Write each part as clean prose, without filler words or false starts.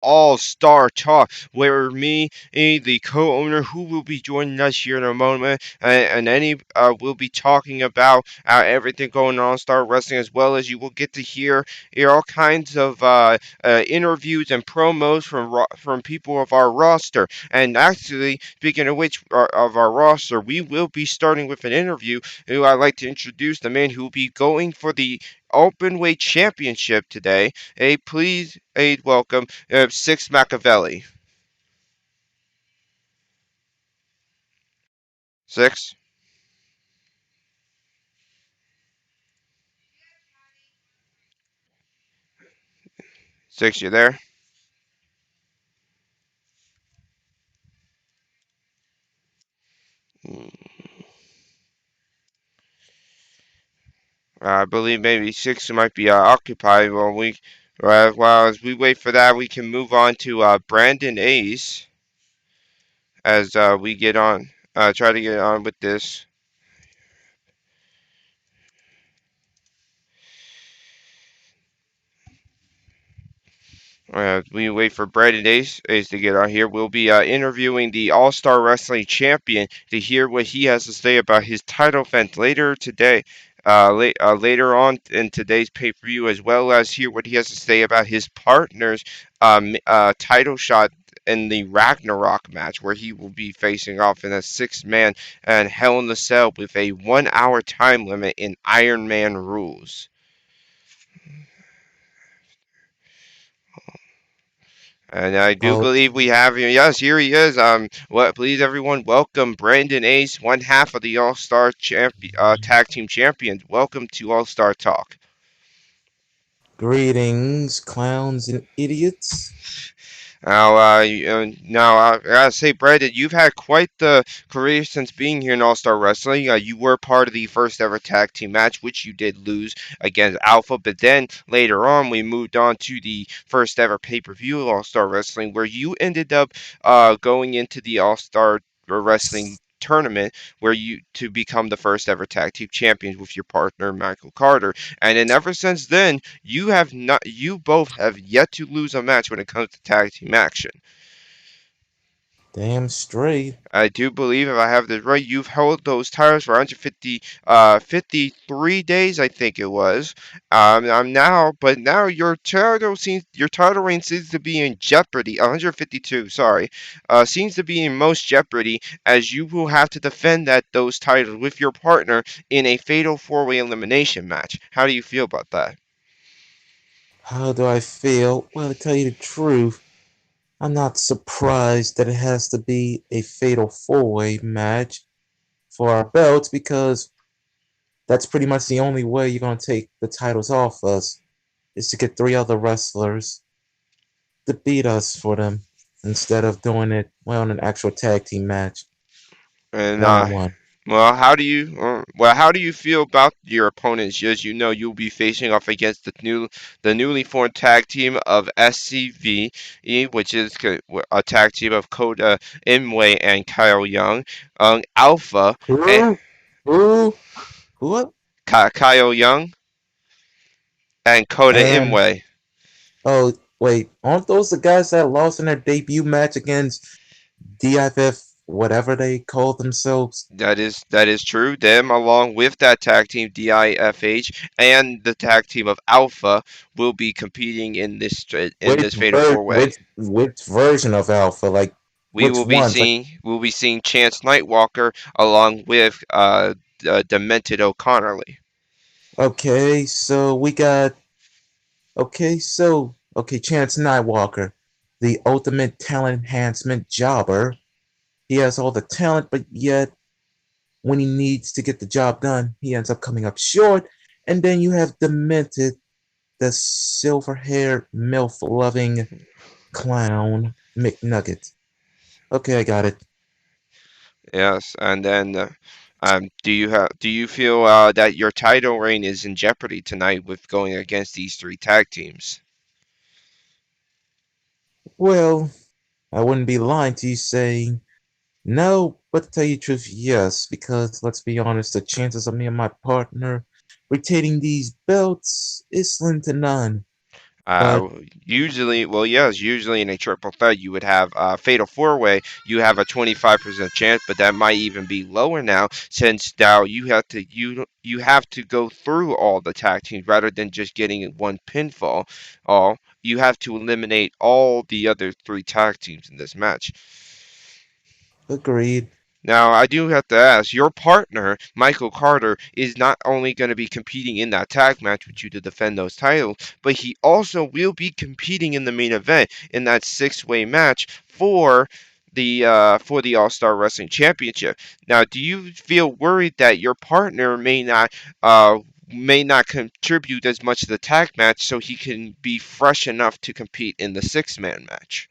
All-Star Talk, where me, the co-owner, who will be joining us here in a moment, will be talking about everything going on All-Star Wrestling, as well as you will get to hear all kinds of interviews and promos from people of our roster. And actually, speaking of which, of our roster, we will be starting with an interview. Who I'd like to introduce the man who will be going for the Openweight Championship today. Please, welcome Six Machiavelli. Six, Six, you there? Mm, I believe maybe Six might be occupied. While as we wait for that, we can move on to Brandon Ace as we get on. Try to get on with this. We wait for Brandon Ace to get on here. We'll be interviewing the All Star Wrestling Champion to hear what he has to say about his title defense later today. Later on in today's pay per view, as well as hear what he has to say about his partner's title shot in the Ragnarok match, where he will be facing off in a six-man and Hell in a Cell with a 1 hour time limit in Iron Man rules. And I do Oh, believe we have him. Yes, here he is. Please everyone welcome Brandon Ace, one half of the All Star Tag Team Champions. Welcome to All Star Talk. greetings, clowns and idiots. Now, I gotta say, Brandon, you've had quite the career since being here in All Star Wrestling. You were part of the first ever tag team match, which you did lose against Alpha, but then later on, we moved on to the first ever pay per view of All Star Wrestling, where you ended up going into the All Star Wrestling tournament where you to become the first ever tag team champions with your partner Michael Carter, and then ever since then you both have yet to lose a match when it comes to tag team action. Damn straight. I do believe, if I have this right, you've held those titles for 150, 53 days, I think it was. I'm now, but now your title reign seems to be in jeopardy. 152, sorry, seems to be in most jeopardy as you will have to defend those titles with your partner in a fatal four-way elimination match. How do you feel about that? How do I feel? Well, to tell you the truth, I'm not surprised that it has to be a fatal four-way match for our belts because that's pretty much the only way you're going to take the titles off us is to get three other wrestlers to beat us for them instead of doing it, well, in an actual tag team match, And one on one. how do you feel about your opponents? As you know, you'll be facing off against the newly formed tag team of SCV, which is a tag team of Kota Imwe and Kyle Young, Alpha, and Who? Who? Who? Kyle Young and Kota And Imwe. oh, wait, aren't those the guys that lost in their debut match against DFF, whatever they call themselves? That is true. Them, along with that tag team DIFH and the tag team of Alpha, will be competing in this Fatal Four Way. Which version of Alpha? Like We which will be ones? Like seeing we'll be seeing Chance Nightwalker along with Demented O'Connorly. okay, so we got okay, Chance Nightwalker, the ultimate talent enhancement jobber. He has all the talent, but yet when he needs to get the job done, he ends up coming up short. And then you have Demented, the silver-haired, milf-loving clown McNugget. Okay, I got it. Yes, and then do you feel that your title reign is in jeopardy tonight with going against these three tag teams? Well, I wouldn't be lying to you saying no, but to tell you the truth, yes, because let's be honest, the chances of me and my partner retaining these belts is slim to none. Uh, But Usually, well, yes, usually in a triple threat, you would have a fatal four way. You have a 25% chance, but that might even be lower now, since now you have to go through all the tag teams rather than just getting one pinfall. All you have to eliminate all the other three tag teams in this match. agreed. Now, I do have to ask, your partner, Michael Carter, is not only going to be competing in that tag match with you to defend those titles, but he also will be competing in the main event in that six-way match for the All Star Wrestling Championship. Now, do you feel worried that your partner may not contribute as much to the tag match so he can be fresh enough to compete in the six-man match?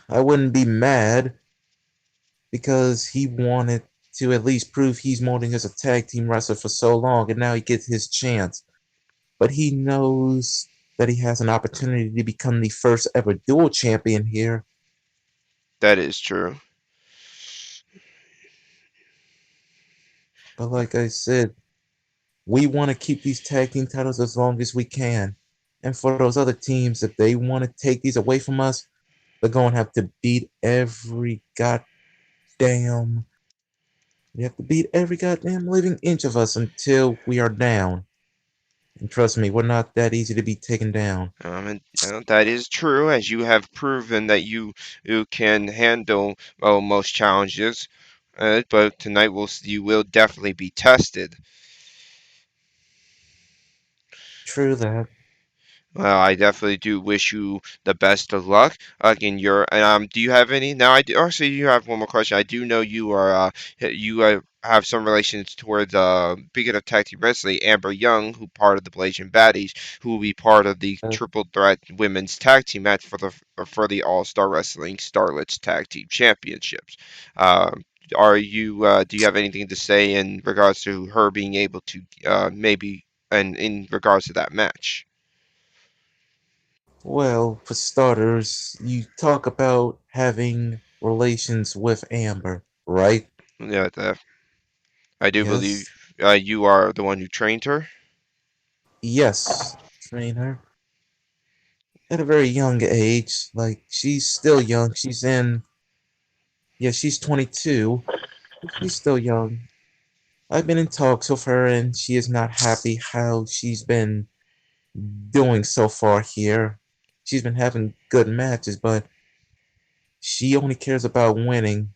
I wouldn't be mad because he wanted to at least prove he's more than just a tag team wrestler for so long, and now he gets his chance. But he knows that he has an opportunity to become the first ever dual champion here. That is true. But like I said, we want to keep these tag team titles as long as we can. And for those other teams, if they want to take these away from us, they're going to have to beat every goddamn. You have to beat every goddamn living inch of us until we are down. And trust me, we're not that easy to be taken down. And, that is true, as you have proven that you can handle most challenges. But tonight you will definitely be tested. True that. Well, I definitely do wish you the best of luck. In your do you have any? Now I do, also you have one more question. I do know you are have some relations towards speaking of tag team wrestling, Amber Young, who part of the Blazing Baddies, who will be part of the Uh, Triple Threat Women's Tag Team match for the All Star Wrestling Starlets Tag Team Championships. Um, are you do you have anything to say in regards to her being able to maybe and in regards to that match? well, for starters, you talk about having relations with Amber, right? Yeah, I do believe Yes. you are the one who trained her. Yes. Train her at a very young age. Like, she's still young. Yeah, she's 22. She's still young. I've been in talks with her, and she is not happy how she's been doing so far here. She's been having good matches, but she only cares about winning.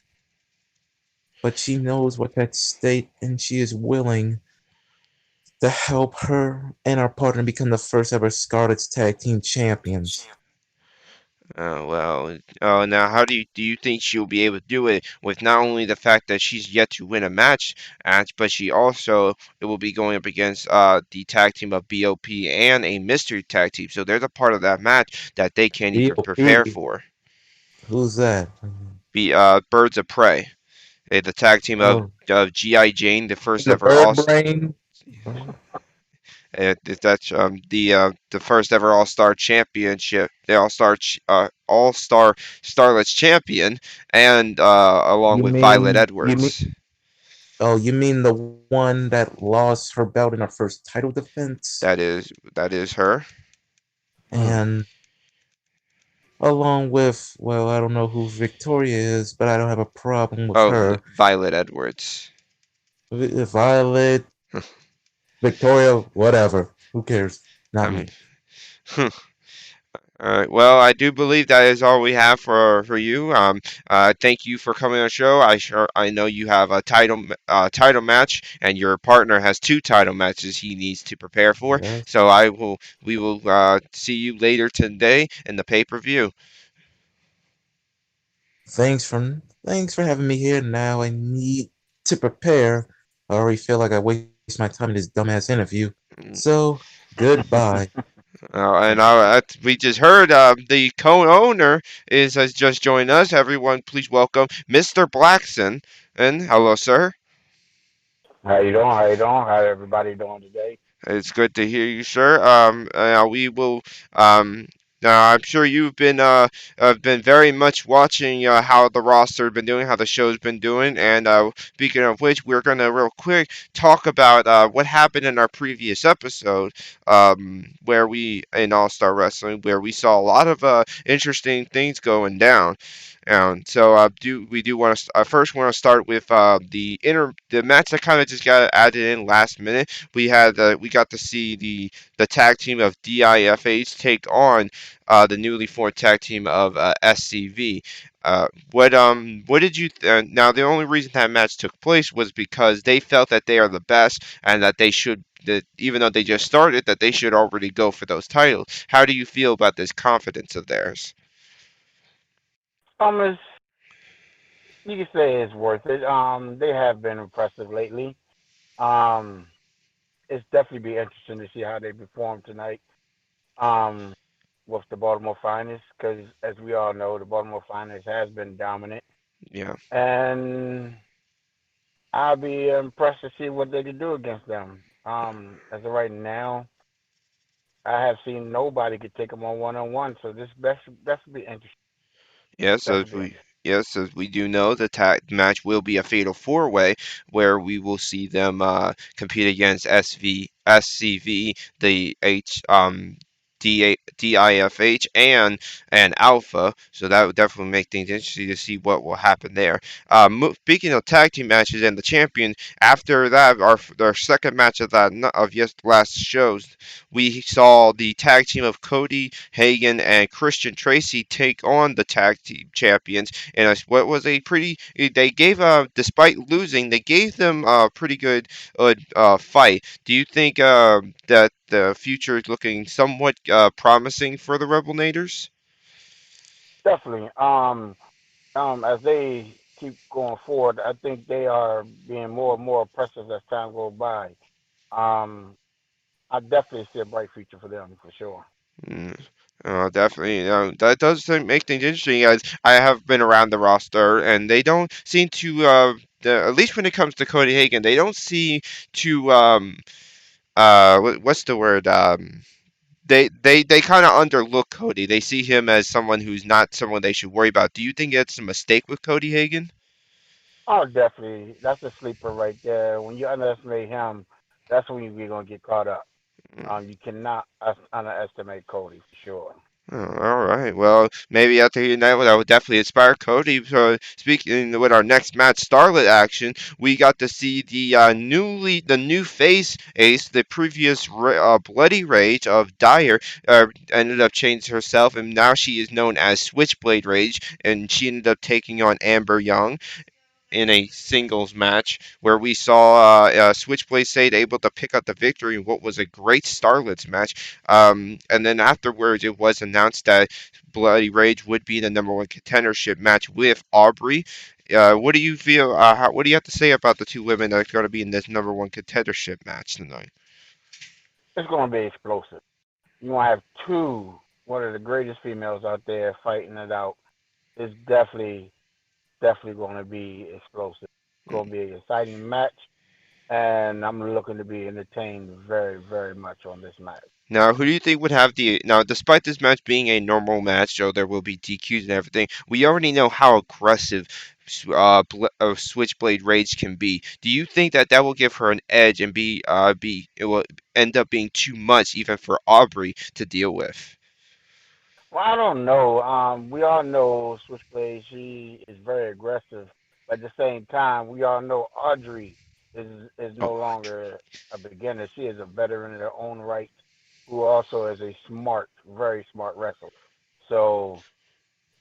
But she knows what's at stake, and she is willing to help her and our partner become the first ever Scarlet's Tag Team Champions. Well, oh, now how do you think she'll be able to do it with not only the fact that she's yet to win a match, but she also it will be going up against the tag team of BOP and a mystery tag team. So there's a part of that match that they can't even prepare BOP. for. Who's that? Be Birds of Prey, the tag team Oh, of GI Jane, the first the ever Bird Brain. That's the first ever All Star Championship, the All Star Starlets champion, and along You with Violet mean you mean Edwards. you mean the one that lost her belt in her first title defense? That is her. And along with, well, I don't know who Victoria is, but I don't have a problem with Oh, her. Violet Edwards. Violet, Victoria, whatever. Who cares? I Not mean, me. all right. Well, I do believe that is all we have for you. Thank you for coming on the show. I know you have a title match, and your partner has two title matches he needs to prepare for. Yes. So we will see you later today in the pay-per-view. Thanks for having me here. Now I need to prepare. I already feel like I waste my time in this dumbass interview. So goodbye. We just heard the co-owner is has just joined us. Everyone, please welcome Mr. Blackson. And hello, sir. How you doing? How you doing? How everybody doing today? It's good to hear you, sir. We will. Now, I'm sure you've been very much watching how the roster has been doing, how the show's been doing, and speaking of which, we're gonna real quick talk about what happened in our previous episode, where we in All Star Wrestling, where we saw a lot of interesting things going down. And so, do want to first want to start with the match that kind of just got added in last minute. We got to see the tag team of DIFH take on the newly formed tag team of SCV. What did you now the only reason that match took place was because they felt that they are the best and that they should that even though they just started that they should already go for those titles. How do you feel about this confidence of theirs? It's, you can say it's worth it. They have been impressive lately. Um, it's definitely be interesting to see how they perform tonight. Um, with the Baltimore Finest, because as we all know, the Baltimore Finest has been dominant, Yeah. and I'll be impressed to see what they can do against them. As of right now, I have seen nobody could take them on one, so this best will be interesting. Yes, That will as be we interesting. yes, as we do know, the tag match will be a fatal four-way where we will see them compete against SCV, the DIFH and Alpha. So that would definitely make things interesting to see what will happen there. Speaking of tag team matches and the champion, after that, our second match of last shows, we saw the tag team of Cody Hagan and Christian Tracy take on the tag team champions in what was a pretty. They gave despite losing, they gave them a pretty good fight. Do you think that the future is looking somewhat promising for the Rebel Naders? Definitely. As they keep going forward, I think they are being more and more impressive as time goes by. Um, I definitely see a bright future for them for sure. Mm. Definitely. That does make things interesting. As I have been around the roster, and they don't seem to. At least when it comes to Cody Hagan, they don't seem to. What's the word? They kind of underlook Cody. They see him as someone who's not someone they should worry about. Do you think it's a mistake with Cody Hagan? Oh, definitely. That's a sleeper right there. When you underestimate him, that's when you're gonna get caught up. You cannot underestimate Cody for sure. Oh, all right. Well, maybe after hearing that would definitely inspire Cody. So, speaking with our next match, Starlet action, we got to see the new face ace, the previous Bloody Rage of Dyer, ended up changing herself, and now she is known as Switchblade Rage, and she ended up taking on Amber Young in a singles match where we saw Switchblade Sade able to pick up the victory in what was a great Starlets match. And then afterwards, it was announced that Bloody Rage would be the number one contendership match with Aubrey. What do you feel? What do you have to say about the two women that are going to be in this number one contendership match tonight? It's gonna be explosive. You want to have one of the greatest females out there fighting it out. It's definitely going to be explosive. It's going to be an exciting match, and I'm looking to be entertained very much on this match. Now, who do you think would have the now? Despite this match being a normal match, so there will be DQs and everything. We already know how aggressive Switchblade Rage can be. Do you think that that will give her an edge and be it will end up being too much even for Aubrey to deal with? Well, I don't know. We all know Switchblade. She is very aggressive, but at the same time, we all know Audrey is Oh, no longer a beginner. She is a veteran in her own right, who also is a very smart wrestler. So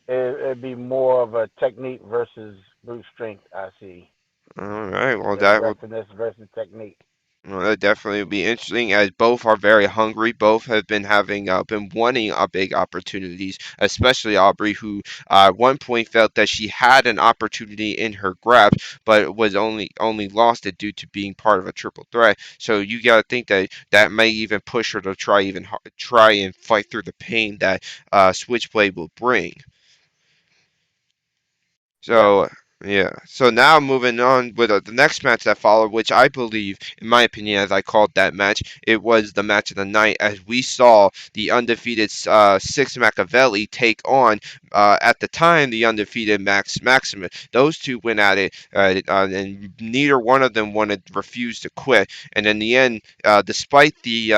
it'd be more of a technique versus brute strength. I see all right. Well, the aggressiveness versus technique. that definitely would be interesting as both are very hungry. Both have been having been wanting big opportunities, especially Aubrey, who at one point felt that she had an opportunity in her grasp, but was only lost it due to being part of a triple threat. So you got to think that that may even push her to try and fight through the pain that Switchblade will bring. So Definitely. Yeah. So now moving on with the next match that followed, which I believe, in my opinion, as I called that match, it was the match of the night as we saw the undefeated Six Machiavelli take on, at the time, the undefeated Max Maximus. Those two went at it, and neither one of them wanted refused to quit. And in the end, despite the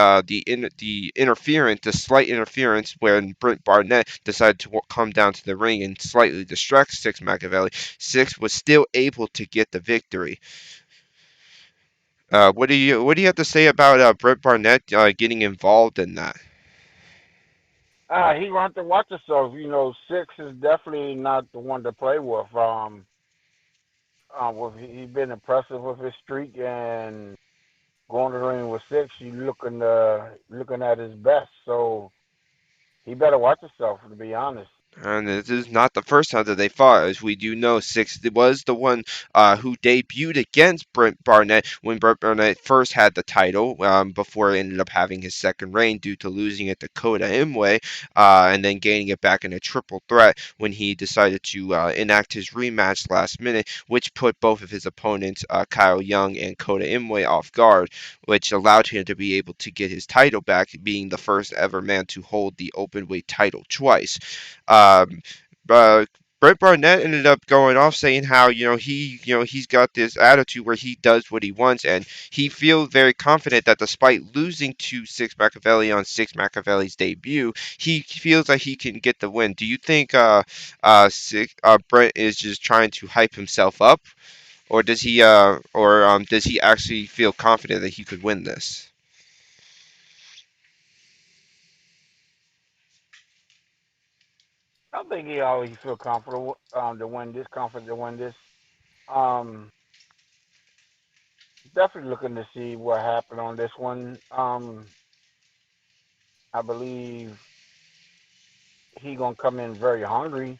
interference, the slight interference, when Brent Barnett decided to come down to the ring and slightly distract Six Machiavelli, Six was still able to get the victory. What do you have to say about Brett Barnett getting involved in that? He gonna have to watch himself. You know, Six is definitely not the one to play with. He's been impressive with his streak and going to the ring with Six. You looking at his best. So he better watch himself. To be honest. And this is not the first time that they fought. As we do know, Six was the one who debuted against Brent Barnett when Brent Barnett first had the title, before he ended up having his second reign due to losing it to Kota Imwe, and then gaining it back in a triple threat when he decided to enact his rematch last minute, which put both of his opponents, Kyle Young and Kota Imwe, off guard, which allowed him to be able to get his title back, being the first ever man to hold the openweight title twice. Um, but Brett Barnett ended up going off saying how he's got this attitude where he does what he wants, and he feels very confident that despite losing to Six Machiavelli on Six Machiavelli's debut, he feels like he can get the win. Do you think Brett is just trying to hype himself up, or does he actually feel confident that he could win this? I think he always feel comfortable to win this, confident to win this. Um, Definitely looking to see what happened on this one. I believe he gonna come in very hungry,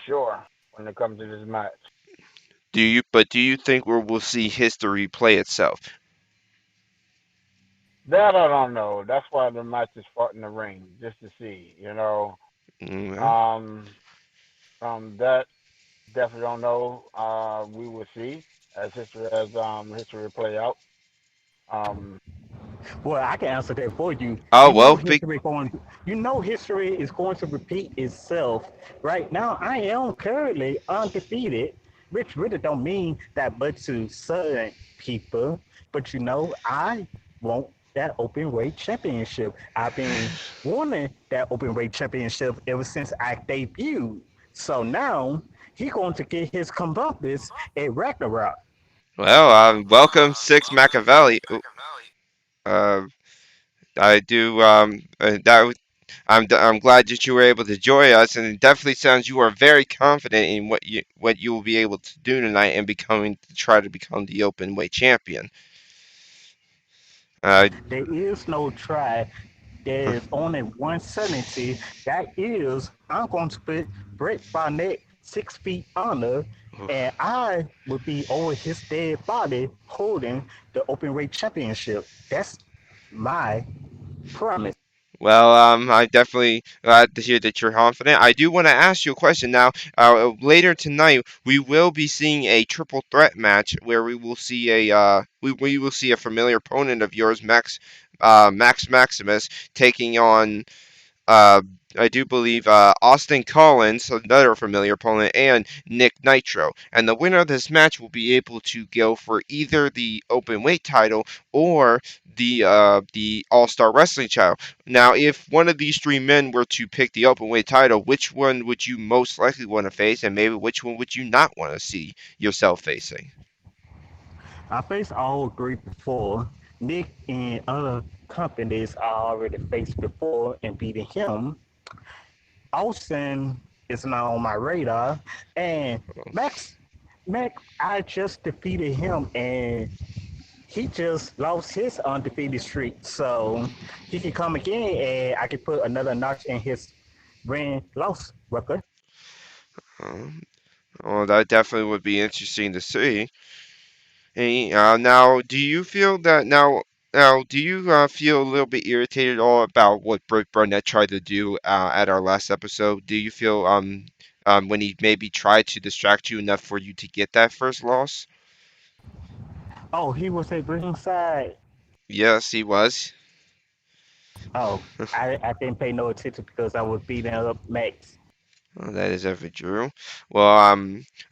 sure, when it comes to this match. Do you think we'll see history play itself? That I don't know. That's why the match is fought in the ring, just to see. Mm, Um, that definitely don't know. We will see as history play out. Um, Well, I can answer that for you. oh well, big. You know history is going to repeat itself. Right now, I am currently undefeated, which really don't mean that much to certain people. But I want that open weight championship. I've been wanting that open weight championship ever since I debuted. So now he going to get his comeuppance at Ragnarok. Well, welcome Six Machiavelli. Uh, I do. I'm glad that you were able to join us, and it definitely sounds you are very confident in what you will be able to do tonight and becoming to try to become the open weight champion. Uh, There is no try. There's only 170. That is, I'm going to put Brett Barnett 6 feet under, and I will be over his dead body holding the open weight championship. That's my promise. Well, I'm definitely glad to hear that you're confident. I do want to ask you a question now. Later tonight, we will be seeing a triple threat match where we will see we will see a familiar opponent of yours, Max Maximus, taking on uh, I do believe Austin Collins, another familiar opponent, and Nick Nitro. And the winner of this match will be able to go for either the open weight title or the All Star Wrestling title. Now, if one of these three men were to pick the open weight title, which one would you most likely want to face, and maybe which one would you not want to see yourself facing? I faced all three before. Nick and other companies I already faced before and beating him. Austin is not on my radar, and Max, I just defeated him, and he just lost his undefeated streak. So he can come again, and I can put another notch in his win loss record. Um, well, that definitely would be interesting to see. Hey, now, do you feel that now do you feel a little bit irritated at all about what Brooke Barnett tried to do at our last episode? Do you feel when he maybe tried to distract you enough for you to get that first loss? Oh, he was at ringside. Yes, he was. Oh, I didn't pay no attention because I was beating up Max. Oh, that is ever true. Well,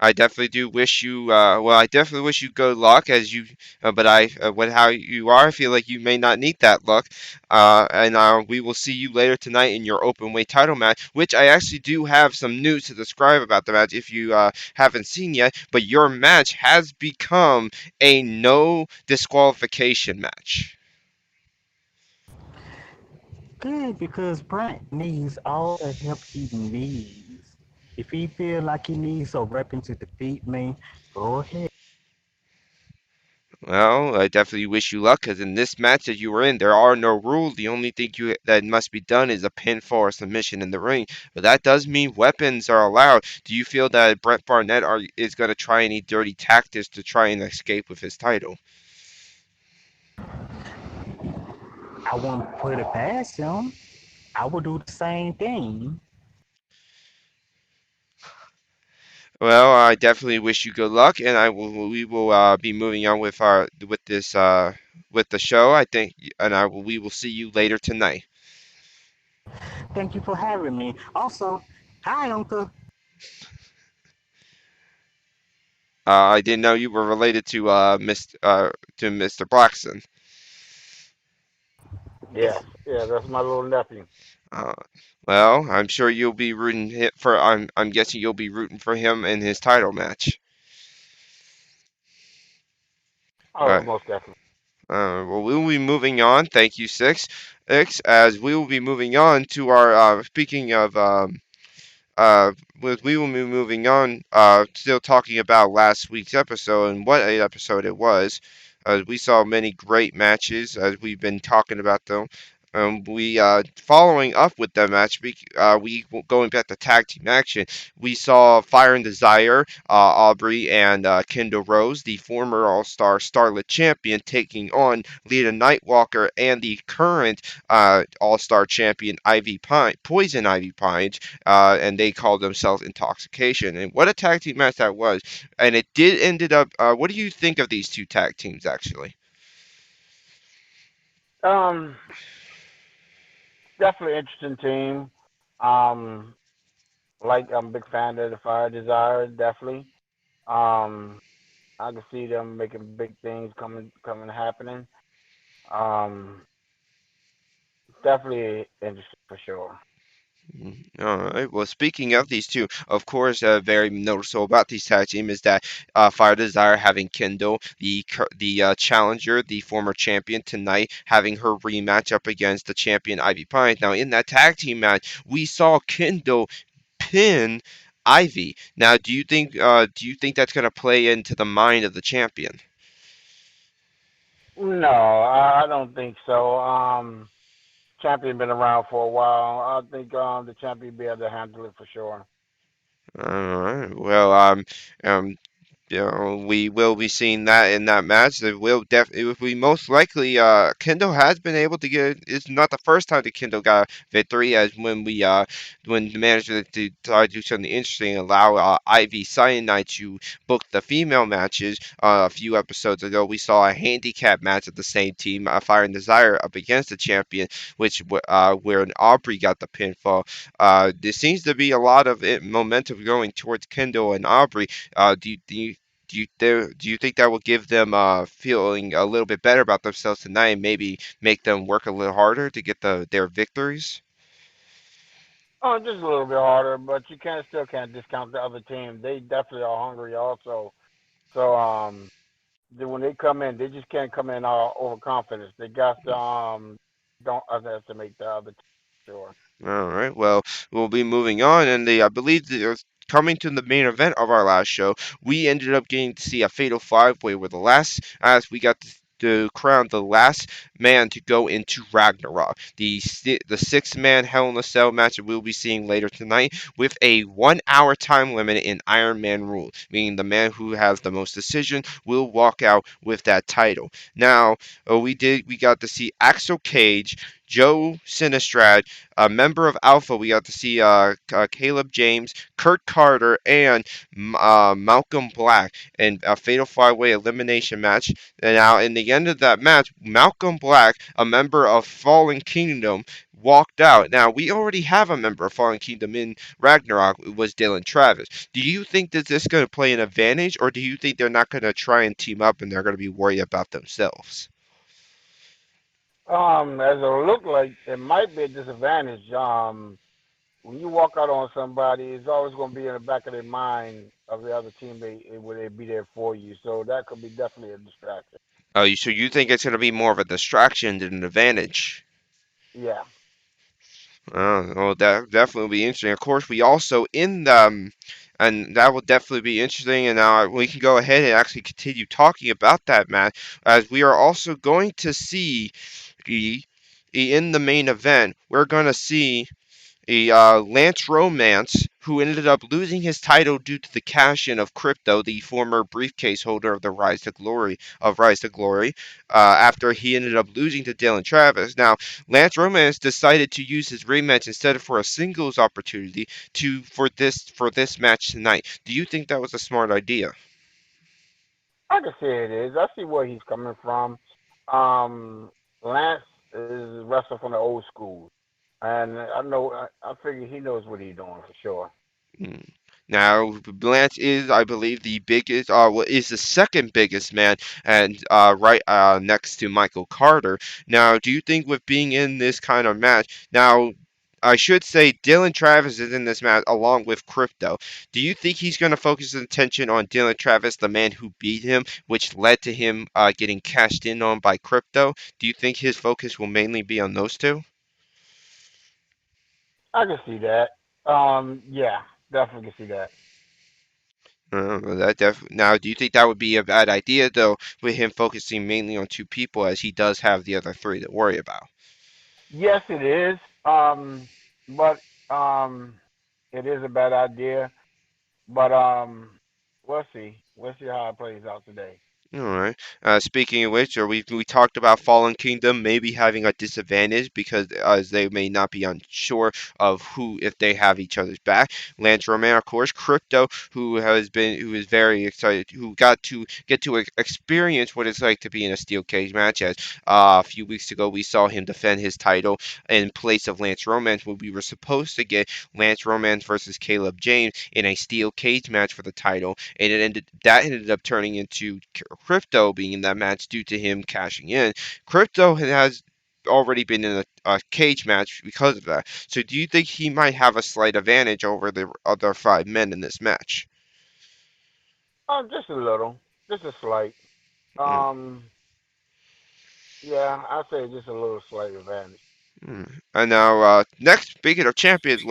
I definitely do wish you, I definitely wish you good luck as you, but with how you are, I feel like you may not need that luck. And we will see you later tonight in your open weight title match, which I actually do have some news to describe about the match if you haven't seen yet. But your match has become a no disqualification match. Good, because Brent needs all the help he needs. If he feel like he needs a weapon to defeat me, go ahead. Well, I definitely wish you luck because in this match that you were in, there are no rules. The only thing that must be done is a pinfall or submission in the ring. But that does mean weapons are allowed. Do you feel that Brett Barnett is going to try any dirty tactics to try and escape with his title? I won't put it past him. I would do the same thing. Well, I definitely wish you good luck, and we will be moving on with this with the show. I think, and we will see you later tonight. Thank you for having me. Also, hi, Uncle. I didn't know you were related to Mr. Blackson. Yes, yeah, that's my little nephew. Uh, well, I'm sure you'll be for. I'm guessing you'll be rooting for him in his title match. Oh, Uh, most definitely. well, we will be moving on. Thank you, Six. As we will be moving on to our. Speaking of uh, we will be moving on. Still talking about last week's episode and what a episode it was. We saw many great matches as we've been talking about them. We following up with that match. Going back to tag team action. We saw Fire and Desire, Aubrey and Kendall Rose, the former All Star Starlet champion, taking on Lita Nightwalker and the current All Star champion Ivy Pine, Poison Ivy Pine, and they called themselves Intoxication. And what a tag team match that was! And it did ended up. What do you think of these two tag teams actually? Um, Definitely interesting team. Um, I'm a big fan of the Fire Desire. Definitely. Um, I can see them making big things coming happening. Um, Definitely interesting for sure. All right. Well, speaking of these two, of course, very noticeable about these tag team is that Fire Desire having Kendall, the challenger, the former champion tonight, having her rematch up against the champion Ivy Pine. Now, in that tag team match, we saw Kendall pin Ivy. Now, do you think that's going to play into the mind of the champion? No, I don't think so. Champion been around for a while. I think the champion be able to handle it for sure. All right. Well, um, we will be seeing that in that match. They will definitely, we most likely, Kendall has been able to get. It's not the first time that Kendall got a victory, as when the manager to try to do something interesting, allow Ivy Cyanide to book the female matches. A few episodes ago, we saw a handicap match of the same team, Fire and Desire, up against the champion, where an Aubrey got the pinfall. There seems to be a lot of momentum going towards Kendall and Aubrey. Do you think that will give them feeling a little bit better about themselves tonight and maybe make them work a little harder to get their victories? Oh, just a little bit harder, but you can't discount the other team. They definitely are hungry also. So when they come in, they just can't come in all overconfident. They got to don't underestimate the other team. Sure. All right. Well, we'll be moving on, and I believe coming to the main event of our last show, we ended up getting to see a fatal five-way where as we got to crown the last man to go into Ragnarok, the six-man Hell in a Cell match that we'll be seeing later tonight, with a 1 hour time limit in Iron Man rule, meaning the man who has the most decision will walk out with that title. Now, we got to see Axel Cage, Joe Sinistrad, a member of Alpha. We got to see Caleb James, Kurt Carter, and Malcolm Black in a Fatal 5-Way elimination match. And now, in the end of that match, Malcolm Black, a member of Fallen Kingdom, walked out. Now, we already have a member of Fallen Kingdom in Ragnarok. It was Dylan Travis. Do you think that this is going to play an advantage, or do you think they're not going to try and team up and they're going to be worried about themselves? As it look like, it might be a disadvantage. When you walk out on somebody, it's always going to be in the back of their mind of the other teammate, will they be there for you? So that could be definitely a distraction. So you think it's going to be more of a distraction than an advantage? Yeah. Well, that definitely will be interesting. Of course, we also in the and that will definitely be interesting. And now we can go ahead and actually continue talking about that match, as we are also going to see e, in the main event. We're going to see Lance Romance, who ended up losing his title due to the cash-in of Crypto, the former briefcase holder of the Rise to Glory, after he ended up losing to Dylan Travis. Now, Lance Romance decided to use his rematch instead of for a singles opportunity for this match tonight. Do you think that was a smart idea? I can see it is. I see where he's coming from. Um, Lance is a wrestler from the old school. And I know, I figure he knows what he's doing for sure. Mm. Now, Lance is, I believe, the biggest, is the second biggest man, and right next to Michael Carter. Now, do you think with being in this kind of match, now, I should say Dylan Travis is in this match along with Crypto. Do you think he's going to focus his attention on Dylan Travis, the man who beat him, which led to him getting cashed in on by Crypto? Do you think his focus will mainly be on those two? I can see that. Yeah, definitely can see that. Well, now, do you think that would be a bad idea, though, with him focusing mainly on two people, as he does have the other three to worry about? Yes, it is. But it is a bad idea. But we'll see. We'll see how it plays out today. All right. Speaking of which, we talked about Fallen Kingdom maybe having a disadvantage because as they may not be unsure of who if they have each other's back. Lance Roman, of course, Crypto, who is very excited, who got to get to experience what it's like to be in a steel cage match. As a few weeks ago we saw him defend his title in place of Lance Romance, when we were supposed to get Lance Romance versus Caleb James in a steel cage match for the title, and that ended up turning into Crypto being in that match due to him cashing in. Crypto has already been in a cage match because of that. So do you think he might have a slight advantage over the other five men in this match? Just a little, just a slight. Mm, Um, yeah, I'd say just a little slight advantage. And now, next, speaking of champions,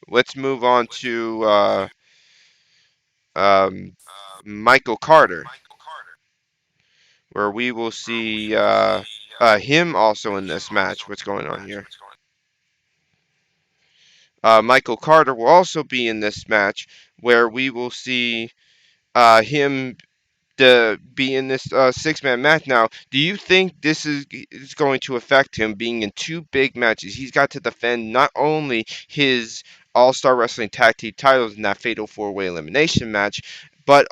let's move on to um, Michael Carter, where we will see him also in this match. What's going on here? Michael Carter will also be in this match, where we will see him to be in this six-man match. Now, do you think this is going to affect him being in two big matches? He's got to defend not only his All-Star Wrestling Tag Team titles in that Fatal 4-Way Elimination match, but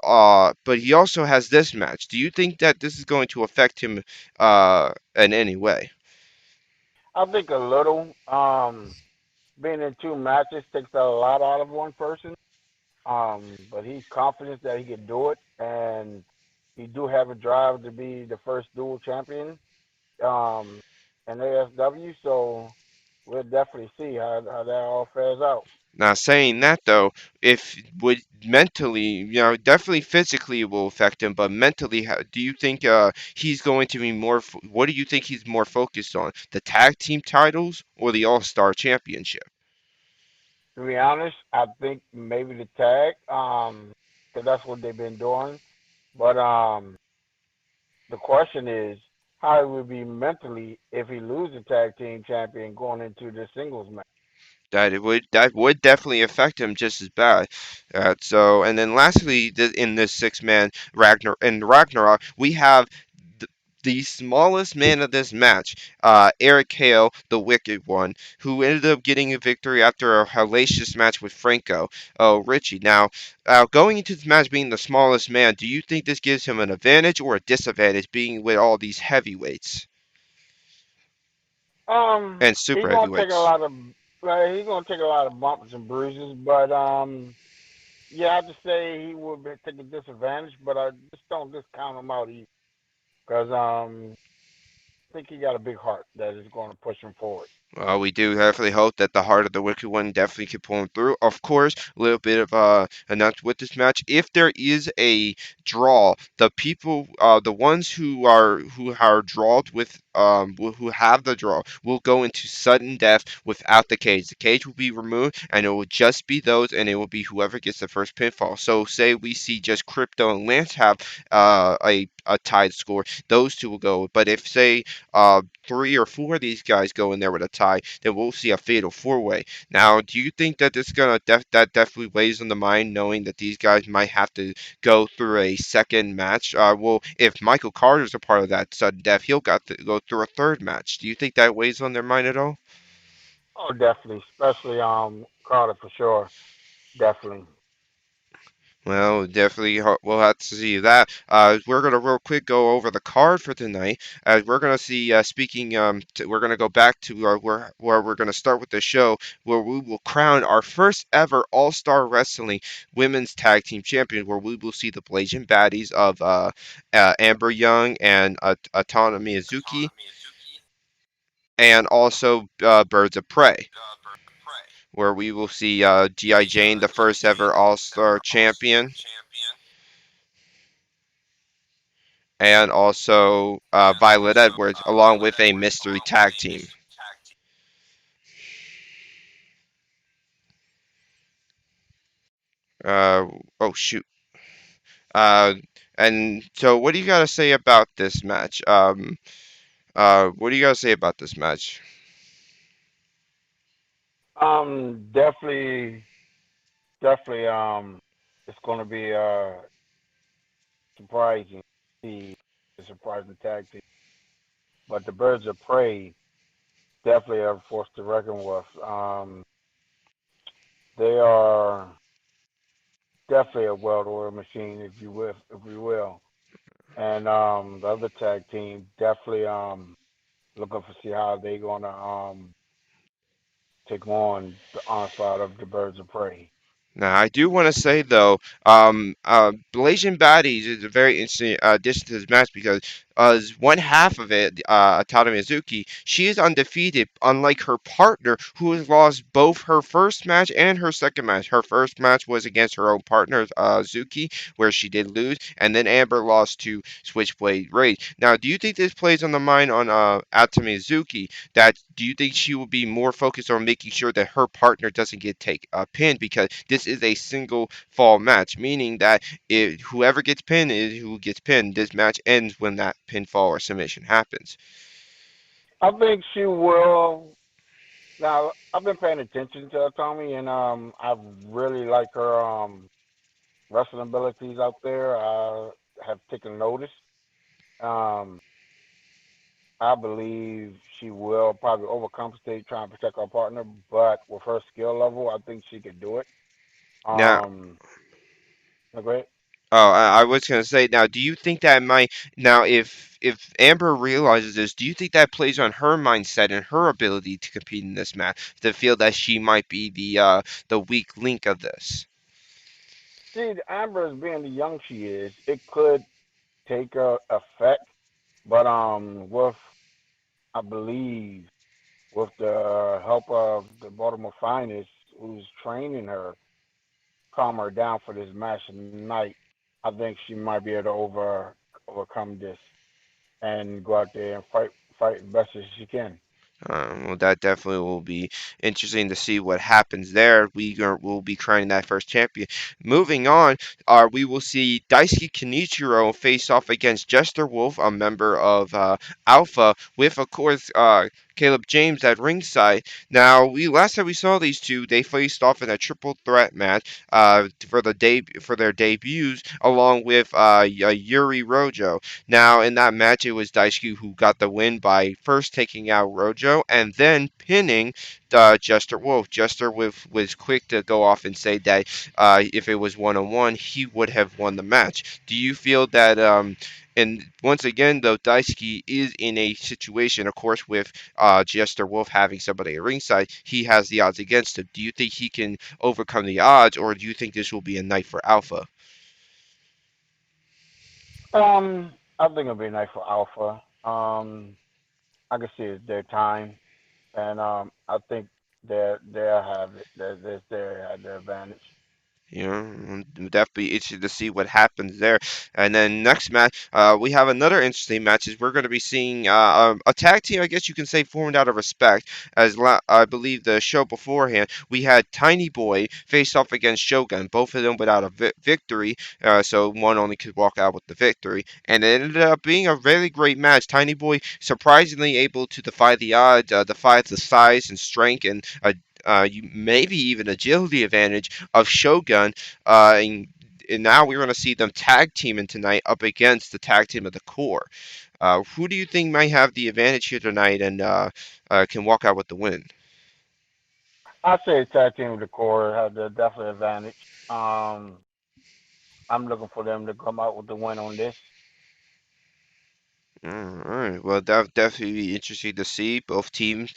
he also has this match. Do you think that this is going to affect him in any way? I think a little. Being in two matches takes a lot out of one person. But he's confident that he can do it, and he do have a drive to be the first dual champion um, in ASW. So we'll definitely see how that all fares out. Now, saying that though, if would mentally, definitely physically it will affect him, but mentally, do you think he's going to be more? What do you think he's more focused on, the tag team titles or the All Star Championship? To be honest, I think maybe the tag, 'cause that's what they've been doing. But the question is, how it would be mentally if he loses tag team champion going into the singles match. That would definitely affect him just as bad. And then lastly, in this six man Ragnarok, we have the smallest man of this match, Eric Hale, the Wicked One, who ended up getting a victory after a hellacious match with Franco Richie. Now, going into this match being the smallest man, do you think this gives him an advantage or a disadvantage being with all these heavyweights and super He's gonna take a heavyweights? lot of he's gonna take a lot of bumps and bruises, but yeah, I have to say he will be take a disadvantage, but I just don't discount him out either, because I think he got a big heart that is going to push him forward. We do definitely hope that the heart of the Wicked One definitely can pull him through. Of course, a little bit of announcement with this match. If there is a draw, the people, the ones who are drawed with who have the draw will go into sudden death without the cage. The cage will be removed, and it will just be those, and it will be whoever gets the first pinfall. So, say we see just Crypto and Lance have a tied score, those two will go. But if say three or four of these guys go in there with a tie, then we'll see a fatal four-way. Now, do you think that it's gonna that definitely weighs on the mind, knowing that these guys might have to go through a second match? Well, if Michael Carter's a part of that sudden death, he'll got to go through a third match. Do you think that weighs on their mind at all? Oh, definitely, especially Carter for sure, definitely. Well, definitely, we'll have to see that. We're gonna real quick go over the card for tonight. We're gonna see. Speaking, we're gonna go back to where we're gonna start with the show, where we will crown our first ever All Star Wrestling Women's Tag Team Champion, where we will see the Blazing Baddies of Amber Young and Atana Miyazuki, and also Birds of Prey, where we will see G.I. Jane, the first ever All Star Champion, and also Violet Edwards, along with a mystery tag team. Uh, oh shoot. Uh, and so, what do you got to say about this match? What do you got to say about this match? Definitely, definitely. It's going to be surprising. See, a surprising tag team, but the Birds of Prey definitely are a force to reckon with. They are definitely a well-oiled machine, if you will, if we will. And the other tag team definitely looking to see how they gonna take on the onslaught of the Birds of Prey. Now, I do want to say though, Blasian Baddies is a very interesting addition to this match because as one half of it, Tada Mizuki, she is undefeated, unlike her partner who has lost both her first match and her second match. Her first match was against her own partner, Zuki, where she did lose, and then Amber lost to Switchblade Rage. Now, do you think this plays on the mind on Atami Zuki? That do you think she will be more focused on making sure that her partner doesn't get take pinned because this is a single fall match, meaning that whoever gets pinned is who gets pinned. This match ends when that pinfall or submission happens. I think she will. Now, I've been paying attention to her, Tommy, and I really like her wrestling abilities out there. I have taken notice. Um, I believe she will probably overcompensate trying to protect her partner, but with her skill level, I think she could do it. Now, Um, great. oh, I was gonna say now. Do you think that might now if Amber realizes this, do you think that plays on her mindset and her ability to compete in this match to feel that she might be the weak link of this? See, Amber, as being the young she is, it could take a effect, but with I believe with the help of the Baltimore Finest, who's training her, calm her down for this match tonight, I think she might be able to overcome this and go out there and fight as best as she can. Well, that definitely will be interesting to see what happens there. Will be crowning that first champion. Moving on, we will see Daisuke Kenichiro face off against Jester Wolf, a member of Alpha, with of course Caleb James at ringside. Now, we last time we saw these two, they faced off in a triple threat match for their debuts, along with Yuri Rojo. Now, in that match, it was Daisuke who got the win by first taking out Rojo and then pinning Jester Wolf. Jester Wolf was quick to go off and say that if it was one on one, he would have won the match. Do you feel that? And once again, though, Daisuke is in a situation, of course, with Jester Wolf having somebody at ringside, he has the odds against him. Do you think he can overcome the odds, or do you think this will be a night for Alpha? I think it'll be nice for Alpha. I can see it's their time, and I think they'll have it. They have their advantage. You know, definitely interested to see what happens there. And then next match, we have another interesting match. Is we're going to be seeing a tag team, I guess you can say, formed out of respect. I believe the show beforehand, we had Tiny Boy face off against Shogun, both of them without a victory. So one only could walk out with the victory, and it ended up being a very great match. Tiny Boy surprisingly able to defy the odds, defy the size and strength and maybe even agility advantage of Shogun. And now we're going to see them tag teaming tonight up against the tag team of the core. Who do you think might have the advantage here tonight and can walk out with the win? I say tag team with the core have the definite advantage. Um, I'm looking for them to come out with the win on this. All right. Well, that definitely be interesting to see. Both teams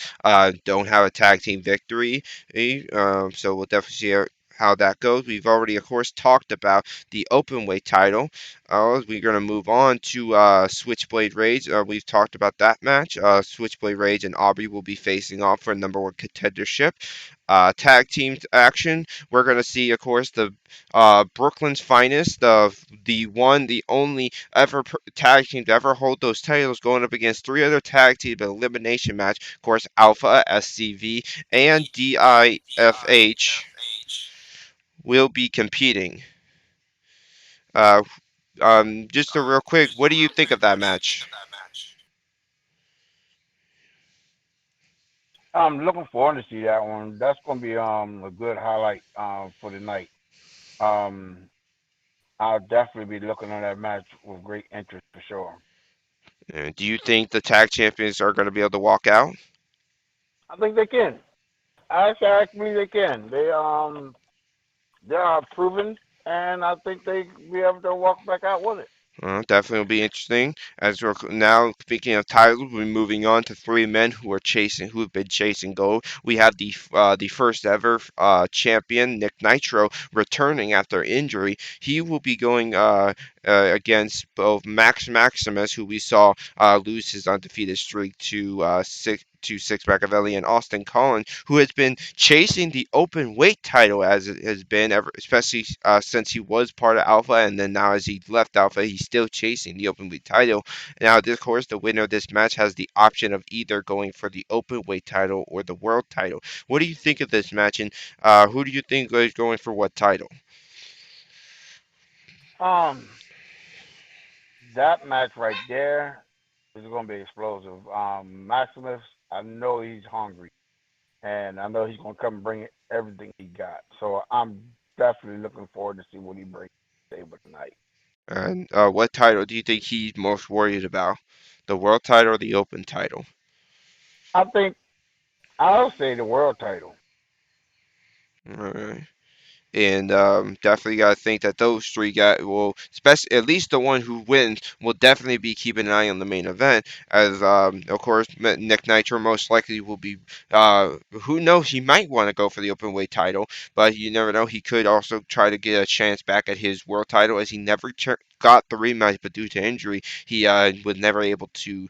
don't have a tag team victory, so we'll definitely see how that goes. We've already, of course, talked about the open weight title. We're going to move on to Switchblade Rage. We've talked about that match. Switchblade Rage and Aubrey will be facing off for number one contendership. Tag team action. We're going to see, of course, the Brooklyn's finest, the one, the only tag team to ever hold those titles, going up against three other tag teams in elimination match. Of course, Alpha, SCV, and DIFH will be competing. Uh, just a real quick, what do you think of that match? I'm looking forward to see that one. That's gonna be a good highlight for the night. Um, I'll definitely be looking at that match with great interest for sure. Do you think the tag champions are going to be able to walk out? I think they can. Actually, they can. They are proven, and I think they be able to walk back out with it. Definitely will be interesting. As we're now speaking of titles, we're moving on to three men who have been chasing gold. We have the first ever champion Nick Nitro returning after injury. He will be going against both Max Maximus, who we saw lose his undefeated streak to Six Machiavelli and Austin Collins, who has been chasing the open weight title as it has been ever, especially since he was part of Alpha, and then now as he left Alpha, he's still chasing the open weight title. Now, of course, the winner of this match has the option of either going for the open weight title or the world title. What do you think of this match, and who do you think is going for what title? Um, that match right there is going to be explosive. Maximus, I know he's hungry, and I know he's going to come and bring everything he got. So I'm definitely looking forward to see what he brings to the table tonight. And what title do you think he's most worried about? The world title or the open title? I think I'll say the world title. All right. And definitely got to think that those three guys will, especially at least the one who wins, will definitely be keeping an eye on the main event. As of course, Nick Nitro most likely will be. Who knows? He might want to go for the open weight title, but you never know. He could also try to get a chance back at his world title, as he never got the rematch, but due to injury, he was never able to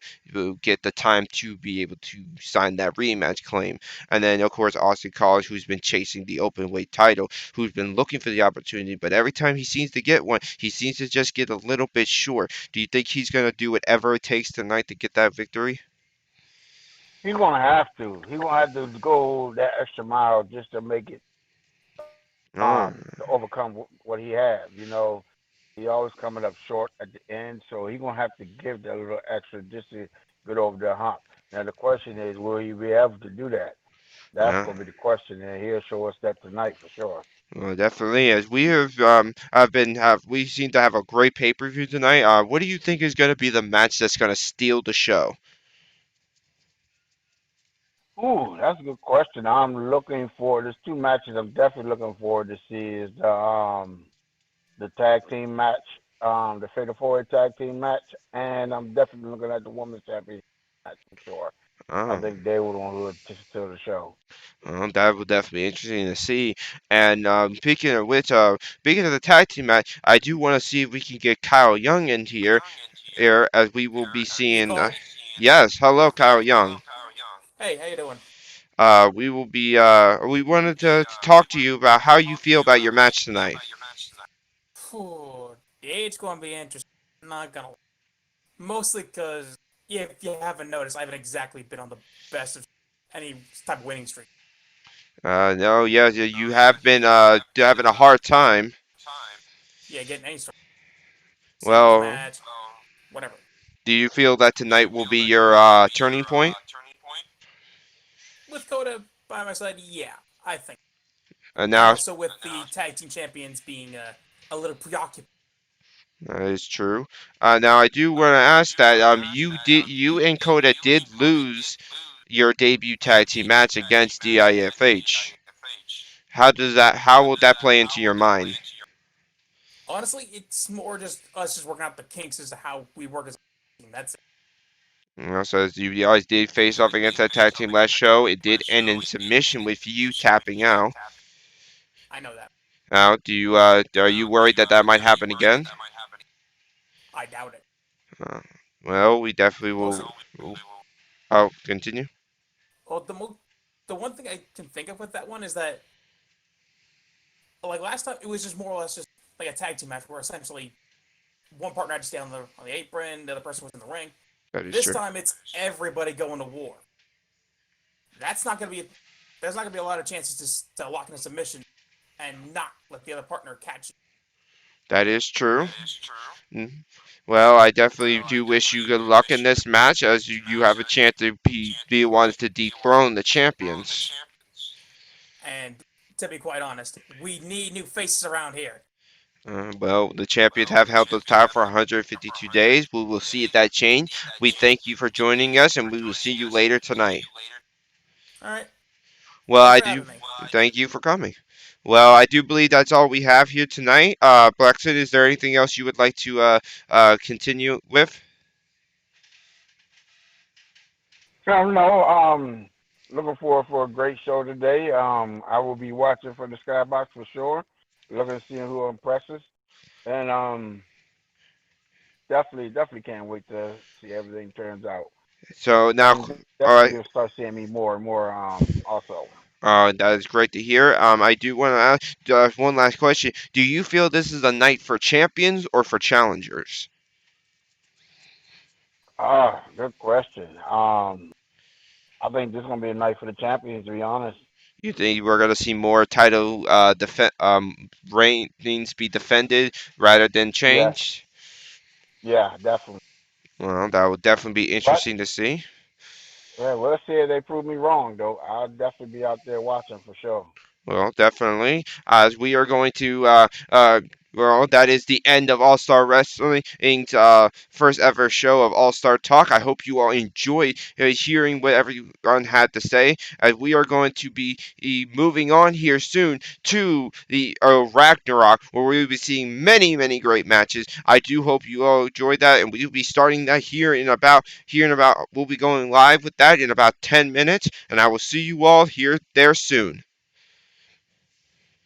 get the time to be able to sign that rematch claim. And then, of course, Austin College, who's been chasing the open weight title, who's been looking for the opportunity, but every time he seems to get one, he seems to just get a little bit short. Do you think he's going to do whatever it takes tonight to get that victory? He's going to have to. He's going to have to go that extra mile just to make it Oh, to overcome what he has. He always coming up short at the end, so he's gonna have to give that little extra just to get over the hump. Now the question is, will he be able to do that? That's Uh, going to be the question, and he'll show us that tonight for sure. well, definitely, as we have we seem to have a great pay-per-view tonight. What do you think is going to be the match that's going to steal the show? Ooh, that's a good question. I'm looking for. There's two matches I'm definitely looking forward to see. Is the tag team match, the Fatal Four Way tag team match, and I'm definitely looking at the women's championship match for sure. I Oh, think they were the one who would to the show. well, that would definitely be interesting to see. And speaking of which, speaking of the tag team match, I do want to see if we can get Kyle Young in here as we will be seeing. Nicole. Yes, hello, Kyle Young. Hey, how you doing? We will be. We wanted to talk to you about how you feel about your match tonight. Phew, it's going to be interesting. I'm not gonna. Mostly because, yeah, if you haven't noticed, I haven't exactly been on the best of any type of winning streak. No, yeah, you have been having a hard time. Yeah, getting any sort of singles Well, match, whatever. do you feel that tonight will be your turning point? With Coda by my side, yeah, I think. And And now also with the tag team champions being a little preoccupied. that is true. Now I do want to ask that you and Coda did lose your debut tag team match against DIFH. How will that play into your mind? Honestly, it's more just us just working out the kinks as to how we work as a team. That's it. So as you guys did face off against that tag team last show, it did end in submission with you tapping out. I know that. Now, are you worried that that might happen again? I doubt it. Uh, well, we definitely Mostly, will. I'll continue. well, the one thing I can think of with that one is that, like last time, it was just more or less just like a tag team match where essentially one partner had to stay on the apron, the other person was in the ring. That is This true. time, it's everybody going to war. That's not gonna be. There's not gonna be a lot of chances to lock in a submission and not let the other partner catch you. That is true. Mm. Well, I definitely do wish you good luck in this match, as you have a chance to be the ones to dethrone the champions. And to be quite honest, we need new faces around here. Well, the champions have held the title for 152 days. We will see if that change. We thank you for joining us, and we will see you later tonight. All right. Well, Thanks I for do having me. thank you for coming. Well, I do believe that's all we have here tonight. Blexit, is there anything else you would like to continue with? So no, looking forward for a great show today. I will be watching for the Skybox for sure. Looking to see who impresses, and definitely can't wait to see everything turns out. So now, And all definitely right. you'll start seeing me more and more. Also. That is great to hear. I do want to ask one last question. Do you feel this is a night for champions or for challengers? Good question. I think this is gonna be a night for the champions. To be honest. You think we're going to see more title reigns be defended rather than Yes. changed? Yeah, definitely. Well, that would definitely be But interesting to see. yeah, well, let's see if they prove me wrong, though. I'll definitely be out there watching for sure. Well, definitely. As we are going to, well, that is the end of All Star Wrestling's first ever show of All Star Talk. I hope you all enjoyed hearing what everyone had to say. As we are going to be moving on here soon to the Ragnarok, where we will be seeing many, many great matches. I do hope you all enjoyed that, and we will be starting that we'll be going live with that in about 10 minutes, and I will see you all here there soon.